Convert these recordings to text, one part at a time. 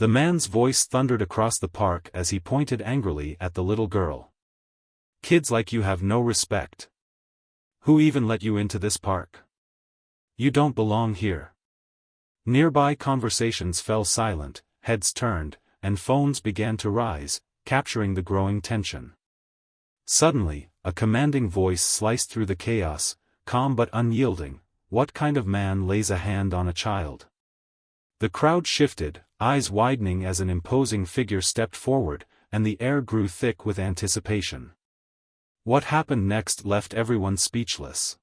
The man's voice thundered across the park as he pointed angrily at the little girl. "Kids like you have no respect. Who even let you into this park? You don't belong here." Nearby conversations fell silent, heads turned, and phones began to rise, capturing the growing tension. Suddenly, a commanding voice sliced through the chaos, calm but unyielding. "What kind of man lays a hand on a child?" The crowd shifted, eyes widening as an imposing figure stepped forward, and the air grew thick with anticipation. What happened next left everyone speechless.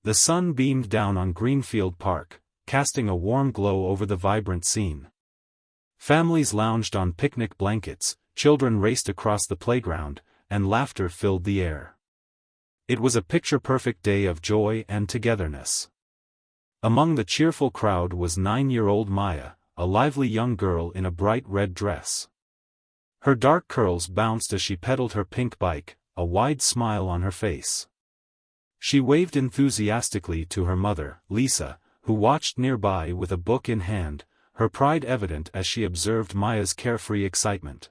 The sun beamed down on Greenfield Park, casting a warm glow over the vibrant scene. Families lounged on picnic blankets, children raced across the playground, and laughter filled the air. It was a picture-perfect day of joy and togetherness. Among the cheerful crowd was 9-year-old Maya, a lively young girl in a bright red dress. Her dark curls bounced as she pedaled her pink bike, a wide smile on her face. She waved enthusiastically to her mother, Lisa, who watched nearby with a book in hand, her pride evident as she observed Maya's carefree excitement.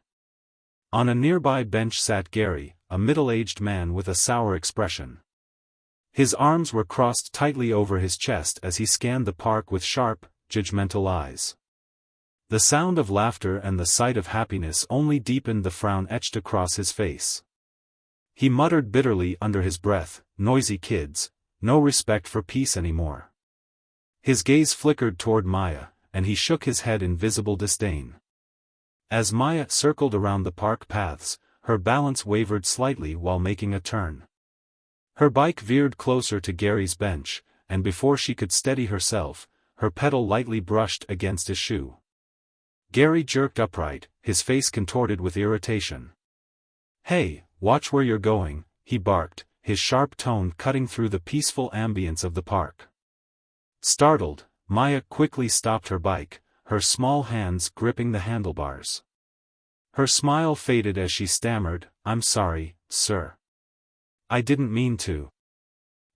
On a nearby bench sat Gary, a middle-aged man with a sour expression. His arms were crossed tightly over his chest as he scanned the park with sharp, judgmental eyes. The sound of laughter and the sight of happiness only deepened the frown etched across his face. He muttered bitterly under his breath, "Noisy kids, no respect for peace anymore." His gaze flickered toward Maya, and he shook his head in visible disdain. As Maya circled around the park paths, her balance wavered slightly while making a turn. Her bike veered closer to Gary's bench, and before she could steady herself, her pedal lightly brushed against his shoe. Gary jerked upright, his face contorted with irritation. "Hey, watch where you're going," he barked, his sharp tone cutting through the peaceful ambience of the park. Startled, Maya quickly stopped her bike, her small hands gripping the handlebars. Her smile faded as she stammered, "I'm sorry, sir. I didn't mean to."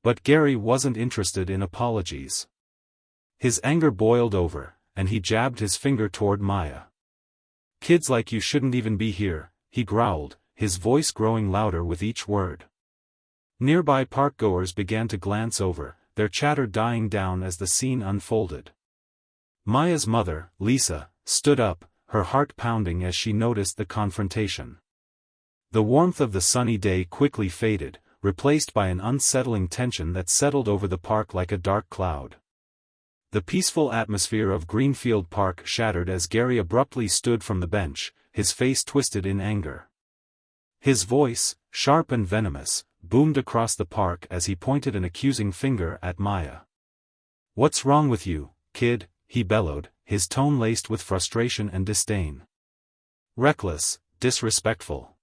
But Gary wasn't interested in apologies. His anger boiled over, and he jabbed his finger toward Maya. "Kids like you shouldn't even be here," he growled, his voice growing louder with each word. Nearby parkgoers began to glance over, their chatter dying down as the scene unfolded. Maya's mother, Lisa, stood up, her heart pounding as she noticed the confrontation. The warmth of the sunny day quickly faded, replaced by an unsettling tension that settled over the park like a dark cloud. The peaceful atmosphere of Greenfield Park shattered as Gary abruptly stood from the bench, his face twisted in anger. His voice, sharp and venomous, boomed across the park as he pointed an accusing finger at Maya. "What's wrong with you, kid?" he bellowed, his tone laced with frustration and disdain. "Reckless, disrespectful.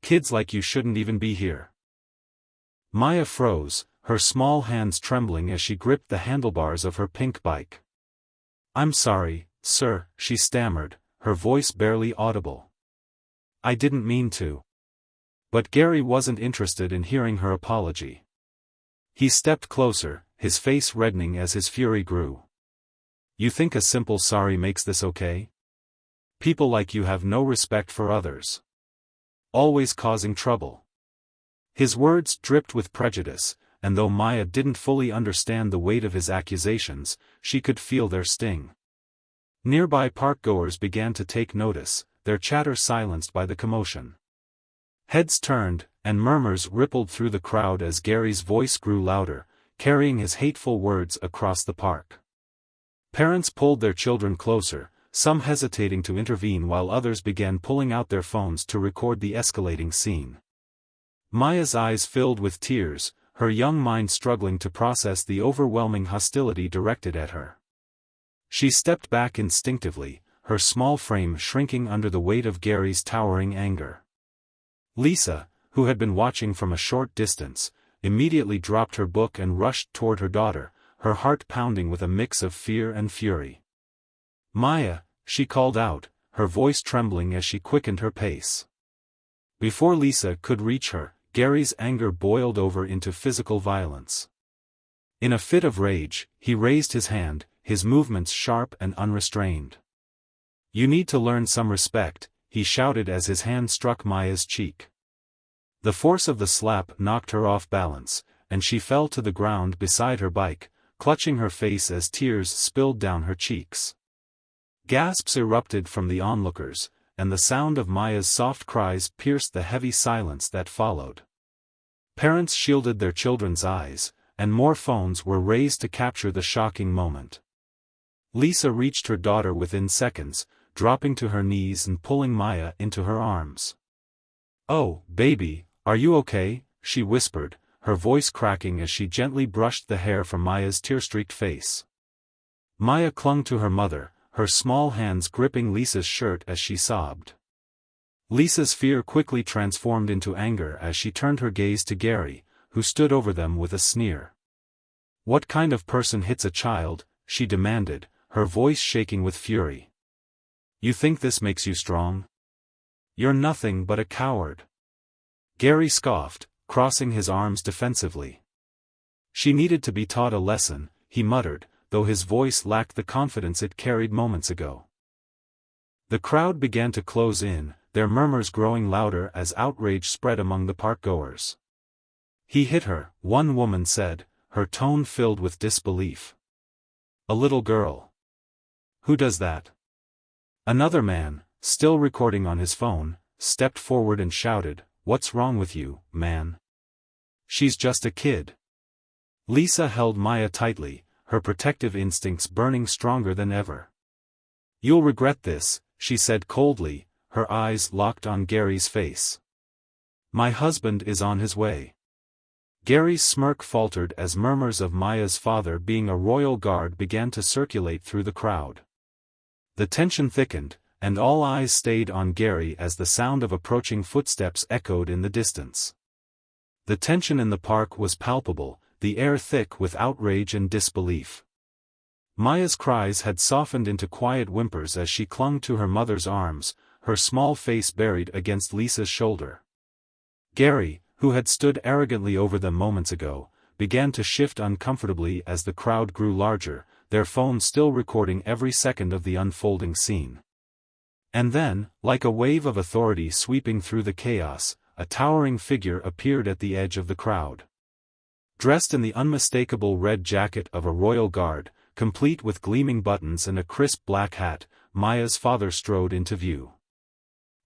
Kids like you shouldn't even be here." Maya froze, her small hands trembling as she gripped the handlebars of her pink bike. "I'm sorry, sir," she stammered, her voice barely audible. "I didn't mean to." But Gary wasn't interested in hearing her apology. He stepped closer, his face reddening as his fury grew. "You think a simple sorry makes this okay? People like you have no respect for others. Always causing trouble." His words dripped with prejudice, and though Maya didn't fully understand the weight of his accusations, she could feel their sting. Nearby parkgoers began to take notice, their chatter silenced by the commotion. Heads turned, and murmurs rippled through the crowd as Gary's voice grew louder, carrying his hateful words across the park. Parents pulled their children closer, some hesitating to intervene while others began pulling out their phones to record the escalating scene. Maya's eyes filled with tears, her young mind struggling to process the overwhelming hostility directed at her. She stepped back instinctively, her small frame shrinking under the weight of Gary's towering anger. Lisa, who had been watching from a short distance, immediately dropped her book and rushed toward her daughter, her heart pounding with a mix of fear and fury. "Maya," she called out, her voice trembling as she quickened her pace. Before Lisa could reach her, Gary's anger boiled over into physical violence. In a fit of rage, he raised his hand, his movements sharp and unrestrained. You need to learn some respect, he shouted as his hand struck Maya's cheek. The force of the slap knocked her off balance, and she fell to the ground beside her bike, clutching her face as tears spilled down her cheeks. Gasps erupted from the onlookers, and the sound of Maya's soft cries pierced the heavy silence that followed. Parents shielded their children's eyes, and more phones were raised to capture the shocking moment. Lisa reached her daughter within seconds, dropping to her knees and pulling Maya into her arms. "Oh, baby, are you okay?" she whispered, her voice cracking as she gently brushed the hair from Maya's tear-streaked face. Maya clung to her mother, her small hands gripping Lisa's shirt as she sobbed. Lisa's fear quickly transformed into anger as she turned her gaze to Gary, who stood over them with a sneer. "What kind of person hits a child?" she demanded, her voice shaking with fury. "You think this makes you strong? You're nothing but a coward." Gary scoffed, crossing his arms defensively. "She needed to be taught a lesson," he muttered, though his voice lacked the confidence it carried moments ago. The crowd began to close in, their murmurs growing louder as outrage spread among the park-goers. "He hit her," one woman said, her tone filled with disbelief. "A little girl. Who does that?" Another man, still recording on his phone, stepped forward and shouted, "What's wrong with you, man? She's just a kid." Lisa held Maya tightly, her protective instincts burning stronger than ever. "You'll regret this," she said coldly, her eyes locked on Gary's face. "My husband is on his way." Gary's smirk faltered as murmurs of Maya's father being a royal guard began to circulate through the crowd. The tension thickened, and all eyes stayed on Gary as the sound of approaching footsteps echoed in the distance. The tension in the park was palpable, the air thick with outrage and disbelief. Maya's cries had softened into quiet whimpers as she clung to her mother's arms, her small face buried against Lisa's shoulder. Gary, who had stood arrogantly over them moments ago, began to shift uncomfortably as the crowd grew larger, their phones still recording every second of the unfolding scene. And then, like a wave of authority sweeping through the chaos, a towering figure appeared at the edge of the crowd. Dressed in the unmistakable red jacket of a royal guard, complete with gleaming buttons and a crisp black hat, Maya's father strode into view.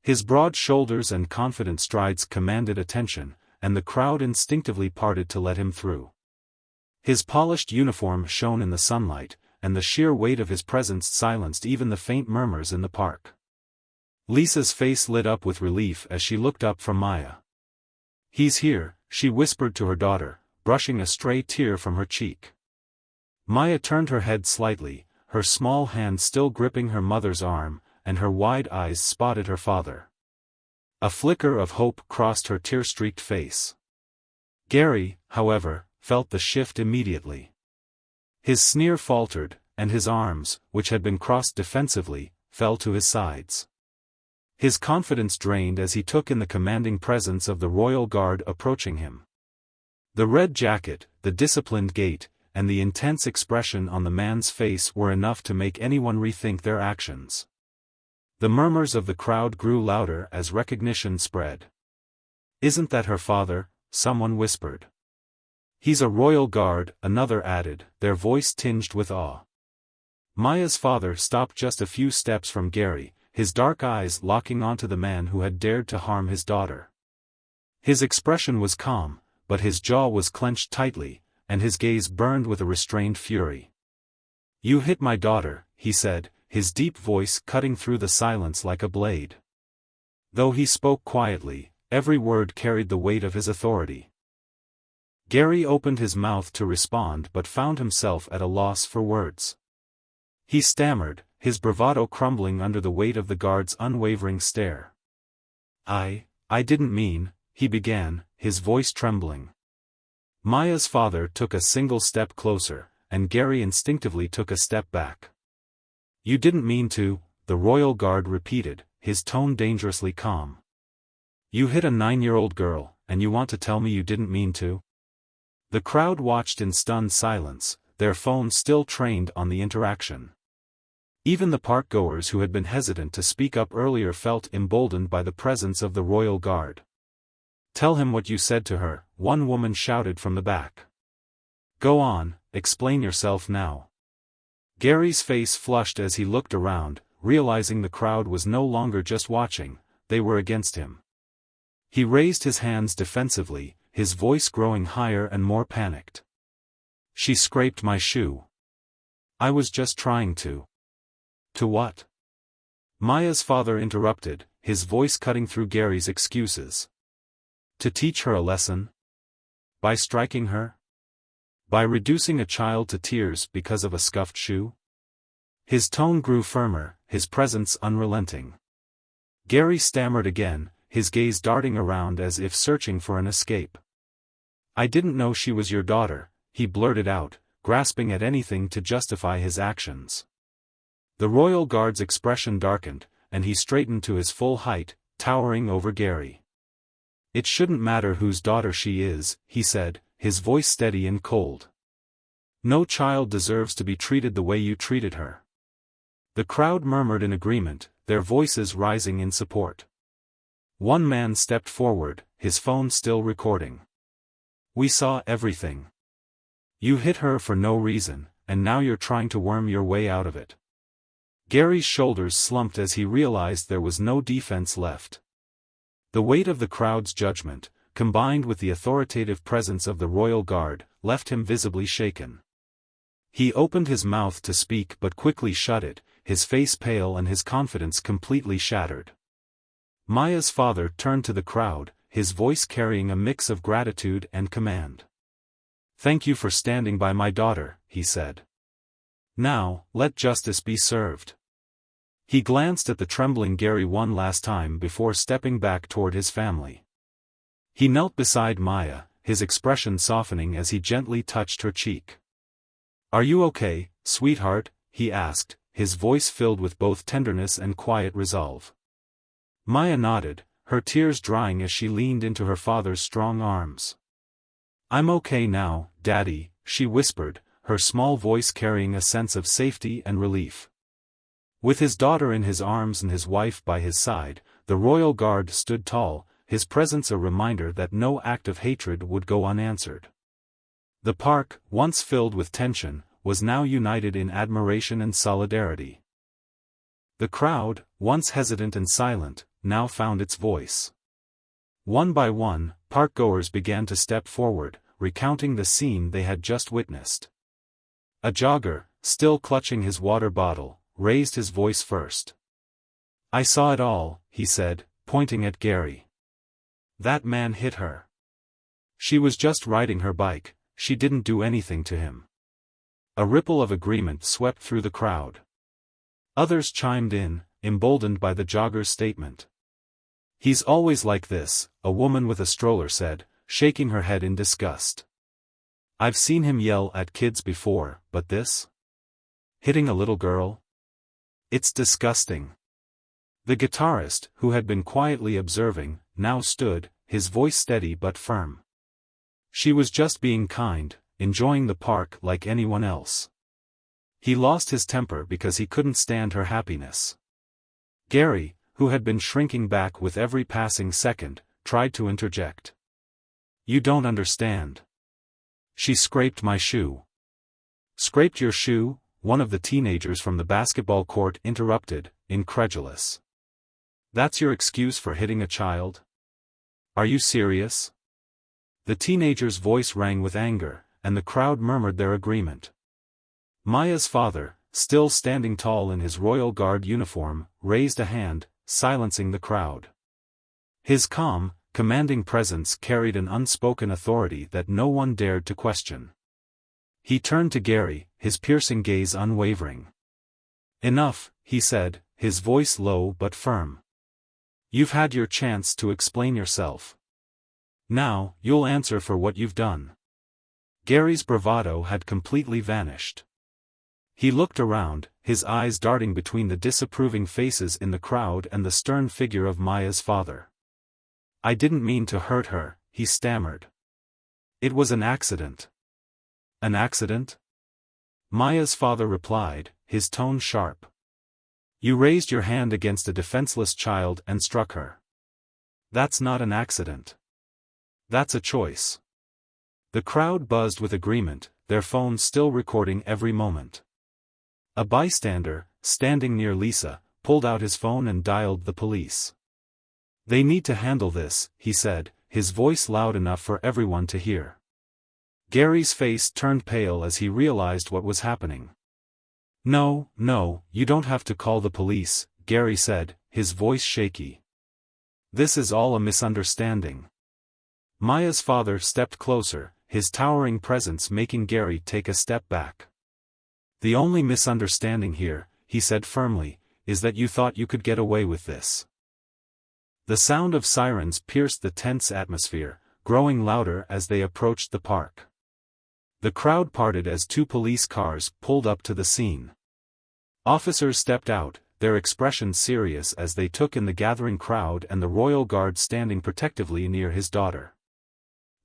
His broad shoulders and confident strides commanded attention, and the crowd instinctively parted to let him through. His polished uniform shone in the sunlight, and the sheer weight of his presence silenced even the faint murmurs in the park. Lisa's face lit up with relief as she looked up from Maya. "He's here," she whispered to her daughter, brushing a stray tear from her cheek. Maya turned her head slightly, her small hand still gripping her mother's arm, and her wide eyes spotted her father. A flicker of hope crossed her tear-streaked face. Gary, however, felt the shift immediately. His sneer faltered, and his arms, which had been crossed defensively, fell to his sides. His confidence drained as he took in the commanding presence of the royal guard approaching him. The red jacket, the disciplined gait, and the intense expression on the man's face were enough to make anyone rethink their actions. The murmurs of the crowd grew louder as recognition spread. "Isn't that her father?" someone whispered. "He's a royal guard," another added, their voice tinged with awe. Maya's father stopped just a few steps from Gary, his dark eyes locking onto the man who had dared to harm his daughter. His expression was calm, but his jaw was clenched tightly, and his gaze burned with a restrained fury. "You hit my daughter," he said, his deep voice cutting through the silence like a blade. Though he spoke quietly, every word carried the weight of his authority. Gary opened his mouth to respond but found himself at a loss for words. He stammered, his bravado crumbling under the weight of the guard's unwavering stare. I didn't mean," he began, his voice trembling. Maya's father took a single step closer, and Gary instinctively took a step back. "You didn't mean to," the royal guard repeated, his tone dangerously calm. "You hit a 9-year-old girl, and you want to tell me you didn't mean to?" The crowd watched in stunned silence, their phones still trained on the interaction. Even the park-goers who had been hesitant to speak up earlier felt emboldened by the presence of the royal guard. "Tell him what you said to her," one woman shouted from the back. "Go on, explain yourself now." Gary's face flushed as he looked around, realizing the crowd was no longer just watching, they were against him. He raised his hands defensively, his voice growing higher and more panicked. "She scraped my shoe. I was just trying to." "To what?" Maya's father interrupted, his voice cutting through Gary's excuses. "To teach her a lesson? By striking her? By reducing a child to tears because of a scuffed shoe?" His tone grew firmer, his presence unrelenting. Gary stammered again, his gaze darting around as if searching for an escape. "I didn't know she was your daughter," he blurted out, grasping at anything to justify his actions. The royal guard's expression darkened, and he straightened to his full height, towering over Gary. "It shouldn't matter whose daughter she is," he said, his voice steady and cold. "No child deserves to be treated the way you treated her." The crowd murmured in agreement, their voices rising in support. One man stepped forward, his phone still recording. "We saw everything. You hit her for no reason, and now you're trying to worm your way out of it." Gary's shoulders slumped as he realized there was no defense left. The weight of the crowd's judgment, combined with the authoritative presence of the royal guard, left him visibly shaken. He opened his mouth to speak but quickly shut it, his face pale and his confidence completely shattered. Maya's father turned to the crowd, his voice carrying a mix of gratitude and command. "Thank you for standing by my daughter," he said. "Now, let justice be served." He glanced at the trembling Gary one last time before stepping back toward his family. He knelt beside Maya, his expression softening as he gently touched her cheek. "Are you okay, sweetheart?" he asked, his voice filled with both tenderness and quiet resolve. Maya nodded, her tears drying as she leaned into her father's strong arms. "I'm okay now, Daddy," she whispered, her small voice carrying a sense of safety and relief. With his daughter in his arms and his wife by his side, the royal guard stood tall, his presence a reminder that no act of hatred would go unanswered. The park, once filled with tension, was now united in admiration and solidarity. The crowd, once hesitant and silent, now found its voice. One by one, parkgoers began to step forward, recounting the scene they had just witnessed. A jogger, still clutching his water bottle, raised his voice first. "I saw it all," he said, pointing at Gary. "That man hit her. She was just riding her bike, she didn't do anything to him." A ripple of agreement swept through the crowd. Others chimed in, emboldened by the jogger's statement. "He's always like this," a woman with a stroller said, shaking her head in disgust. "I've seen him yell at kids before, but this? Hitting a little girl? It's disgusting." The guitarist, who had been quietly observing, now stood, his voice steady but firm. "She was just being kind, enjoying the park like anyone else." He lost his temper because he couldn't stand her happiness. Gary, who had been shrinking back with every passing second, tried to interject. "You don't understand. She scraped my shoe." "Scraped your shoe?" one of the teenagers from the basketball court interrupted, incredulous. "That's your excuse for hitting a child? Are you serious?" The teenager's voice rang with anger, and the crowd murmured their agreement. Maya's father, still standing tall in his royal guard uniform, raised a hand, silencing the crowd. His calm, commanding presence carried an unspoken authority that no one dared to question. He turned to Gary, his piercing gaze unwavering. "Enough," he said, his voice low but firm. "You've had your chance to explain yourself. Now, you'll answer for what you've done." Gary's bravado had completely vanished. He looked around, his eyes darting between the disapproving faces in the crowd and the stern figure of Maya's father. "I didn't mean to hurt her," he stammered. "It was an accident." "An accident?" Maya's father replied, his tone sharp. You raised your hand against a defenseless child and struck her. That's not an accident. That's a choice. The crowd buzzed with agreement, their phones still recording every moment. A bystander, standing near Lisa, pulled out his phone and dialed the police. They need to handle this, he said, his voice loud enough for everyone to hear. Gary's face turned pale as he realized what was happening. No, you don't have to call the police, Gary said, his voice shaky. This is all a misunderstanding. Maya's father stepped closer, his towering presence making Gary take a step back. The only misunderstanding here, he said firmly, is that you thought you could get away with this. The sound of sirens pierced the tense atmosphere, growing louder as they approached the park. The crowd parted as two police cars pulled up to the scene. Officers stepped out, their expressions serious as they took in the gathering crowd and the royal guard standing protectively near his daughter.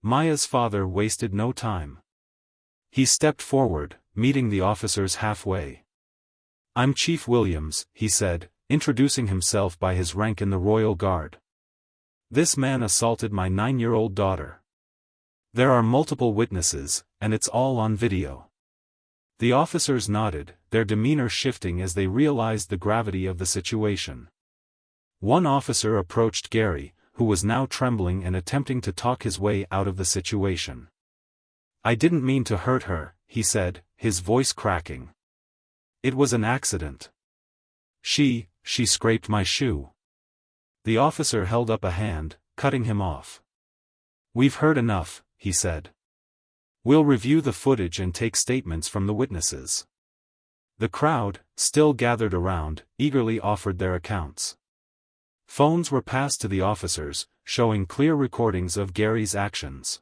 Maya's father wasted no time. He stepped forward, meeting the officers halfway. I'm Chief Williams, he said, introducing himself by his rank in the royal guard. This man assaulted my 9-year-old daughter. There are multiple witnesses, and it's all on video. The officers nodded, their demeanor shifting as they realized the gravity of the situation. One officer approached Gary, who was now trembling and attempting to talk his way out of the situation. I didn't mean to hurt her, he said, his voice cracking. It was an accident. She scraped my shoe. The officer held up a hand, cutting him off. We've heard enough, he said. We'll review the footage and take statements from the witnesses. The crowd, still gathered around, eagerly offered their accounts. Phones were passed to the officers, showing clear recordings of Gary's actions.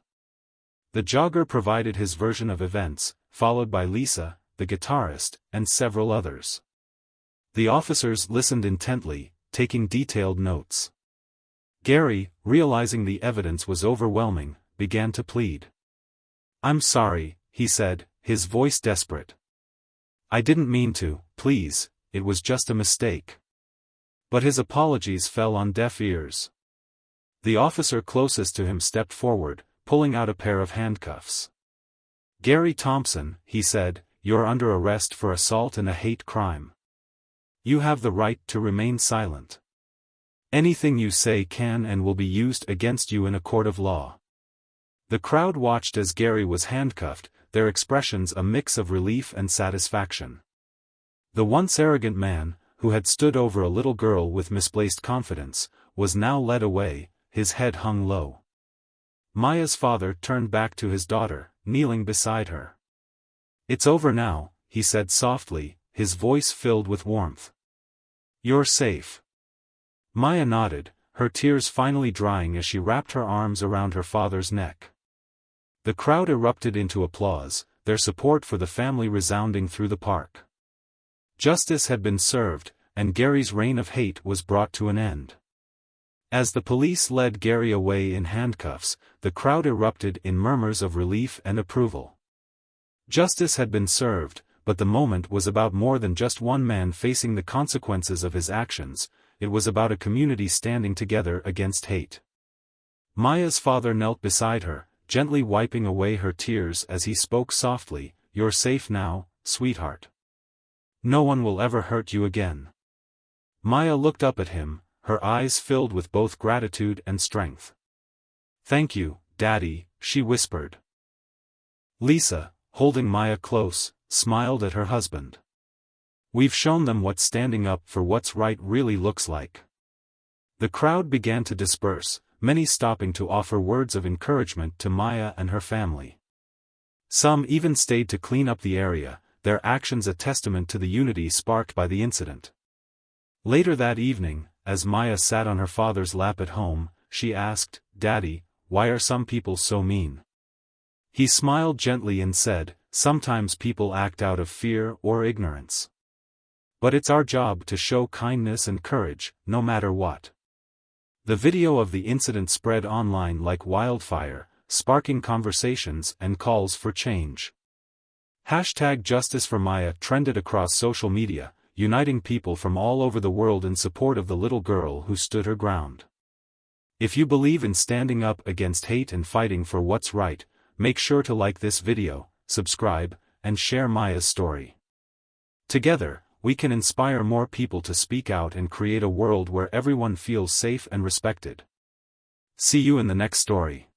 The jogger provided his version of events, followed by Lisa, the guitarist, and several others. The officers listened intently, taking detailed notes. Gary, realizing the evidence was overwhelming, began to plead. I'm sorry, he said, his voice desperate. I didn't mean to, please, it was just a mistake. But his apologies fell on deaf ears. The officer closest to him stepped forward, pulling out a pair of handcuffs. Gary Thompson, he said, you're under arrest for assault and a hate crime. You have the right to remain silent. Anything you say can and will be used against you in a court of law. The crowd watched as Gary was handcuffed, their expressions a mix of relief and satisfaction. The once arrogant man, who had stood over a little girl with misplaced confidence, was now led away, his head hung low. Maya's father turned back to his daughter, kneeling beside her. It's over now, he said softly, his voice filled with warmth. You're safe. Maya nodded, her tears finally drying as she wrapped her arms around her father's neck. The crowd erupted into applause, their support for the family resounding through the park. Justice had been served, and Gary's reign of hate was brought to an end. As the police led Gary away in handcuffs, the crowd erupted in murmurs of relief and approval. Justice had been served, but the moment was about more than just one man facing the consequences of his actions, it was about a community standing together against hate. Maya's father knelt beside her, gently wiping away her tears as he spoke softly, You're safe now, sweetheart. No one will ever hurt you again. Maya looked up at him, her eyes filled with both gratitude and strength. Thank you, Daddy, she whispered. Lisa, holding Maya close, smiled at her husband. We've shown them what standing up for what's right really looks like. The crowd began to disperse, many stopping to offer words of encouragement to Maya and her family. Some even stayed to clean up the area, their actions a testament to the unity sparked by the incident. Later that evening, as Maya sat on her father's lap at home, she asked, Daddy, why are some people so mean? He smiled gently and said, sometimes people act out of fear or ignorance. But it's our job to show kindness and courage, no matter what. The video of the incident spread online like wildfire, sparking conversations and calls for change. #JusticeForMaya trended across social media, uniting people from all over the world in support of the little girl who stood her ground. If you believe in standing up against hate and fighting for what's right, make sure to like this video, subscribe, and share Maya's story. Together, we can inspire more people to speak out and create a world where everyone feels safe and respected. See you in the next story.